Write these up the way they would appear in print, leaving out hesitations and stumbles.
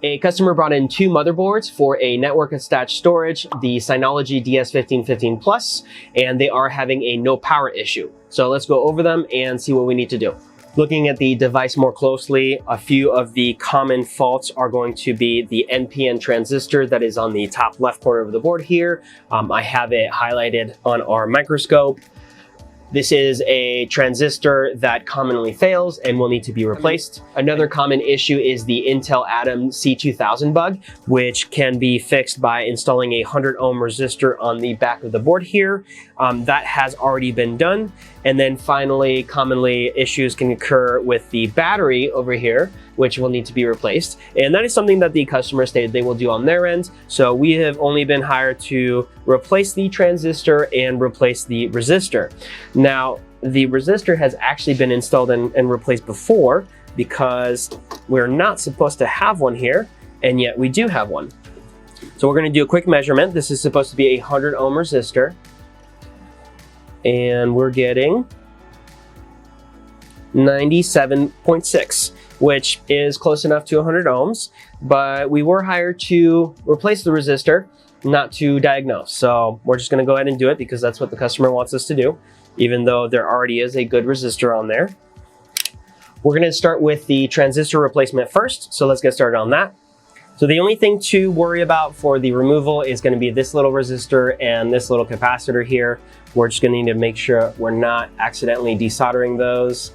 A customer brought in 2 motherboards for a network attached storage, the Synology DS1515 Plus, and they are having a no power issue. So let's go over them and see what we need to do. Looking at the device more closely, a few of the common faults are going to be the NPN transistor that is on the top left corner of the board here. I have it highlighted on our microscope. This is a transistor that commonly fails and will need to be replaced. Another common issue is the Intel Atom C2000 bug, which can be fixed by installing a 100 ohm resistor on the back of the board here. That has already been done. And then finally, commonly issues can occur with the battery over here, which will need to be replaced. And that is something that the customer stated they will do on their end. So we have only been hired to replace the transistor and replace the resistor. Now, the resistor has actually been installed and replaced before because we're not supposed to have one here, and yet we do have one. So we're gonna do a quick measurement. This is supposed to be a 100 ohm resistor. And we're getting 97.6, which is close enough to 100 ohms, but we were hired to replace the resistor, not to diagnose. So we're just gonna go ahead and do it because that's what the customer wants us to do, even though there already is a good resistor on there. We're gonna start with the transistor replacement first, so let's get started on that. So the only thing to worry about for the removal is going to be this little resistor and this little capacitor here. We're just going to need to make sure we're not accidentally desoldering those.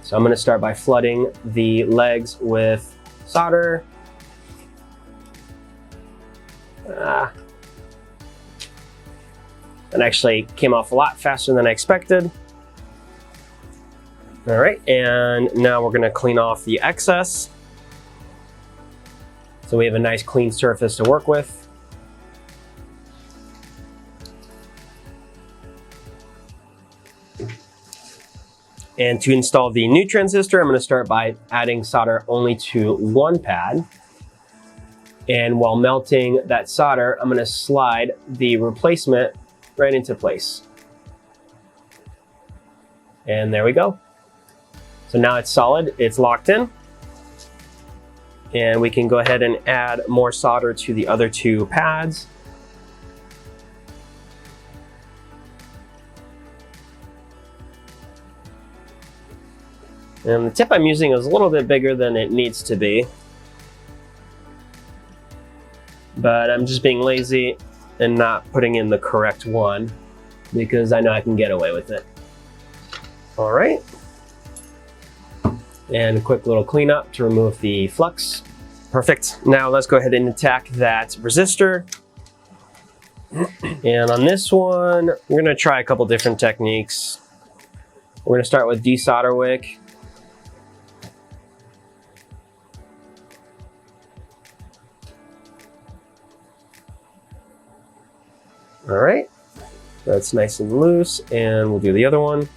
So I'm going to start by flooding the legs with solder. It actually came off a lot faster than I expected. All right, and now we're going to clean off the excess. So we have a nice clean surface to work with. And to install the new transistor, I'm going to start by adding solder only to one pad. And while melting that solder, I'm going to slide the replacement right into place. And there we go. So now it's solid, it's locked in. And we can go ahead and add more solder to the other 2 pads. And the tip I'm using is a little bit bigger than it needs to be, but I'm just being lazy and not putting in the correct one because I know I can get away with it. All right. And a quick little cleanup to remove the flux. Perfect. Now let's go ahead and attack that resistor. And on this one, we're gonna try a couple different techniques. We're gonna start with desolder wick. All right, that's nice and loose, and we'll do the other one.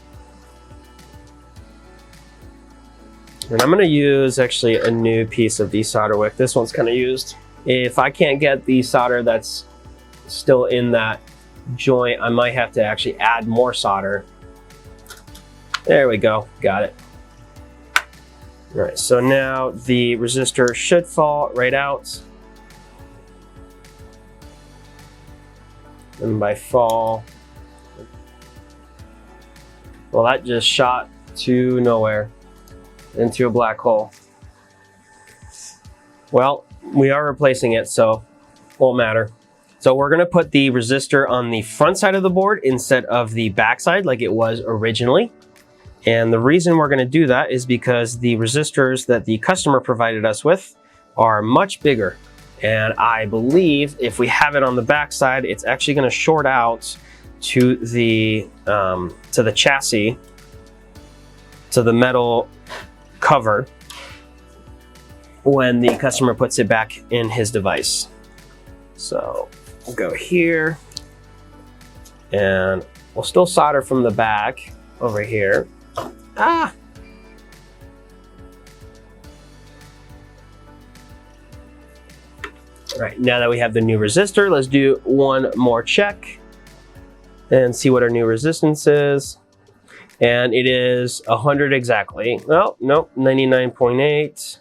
And I'm gonna use actually a new piece of desolder wick. This one's kind of used. If I can't get the solder that's still in that joint, I might have to actually add more solder. There we go, got it. All right, so now the resistor should fall right out. And by fall, well, that just shot to nowhere, into a black hole. Well, we are replacing it, so won't matter. So we're gonna put the resistor on the front side of the board instead of the back side like it was originally. And the reason we're gonna do that is because the resistors that the customer provided us with are much bigger. And I believe if we have it on the back side, it's actually gonna short out to the chassis, to the metal cover when the customer puts it back in his device. So we'll go here and we'll still solder from the back over here. All right, now that we have the new resistor, let's do one more check and see what our new resistance is. And it is 100 exactly. Well, nope, 99.8.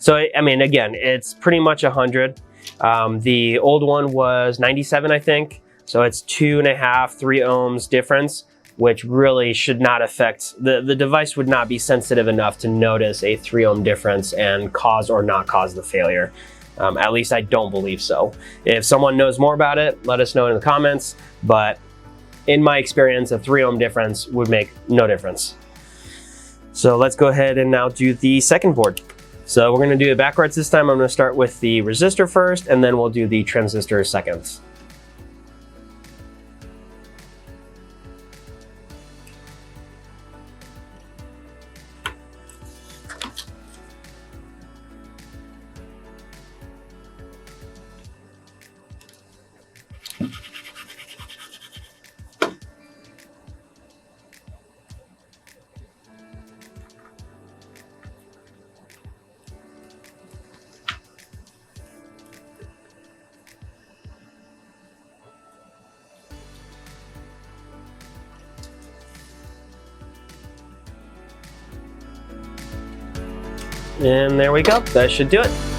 So, I mean, again, it's pretty much 100. The old one was 97, I think. So it's 2.5, 3 ohms difference, which really should not affect, the device would not be sensitive enough to notice a 3 ohm difference and cause or not cause the failure. At least I don't believe so. If someone knows more about it, let us know in the comments. But in my experience, a 3 ohm difference would make no difference. So let's go ahead and now do the second board. So we're going to do it backwards this time. I'm going to start with the resistor first, and then we'll do the transistor second. And there we go, that should do it.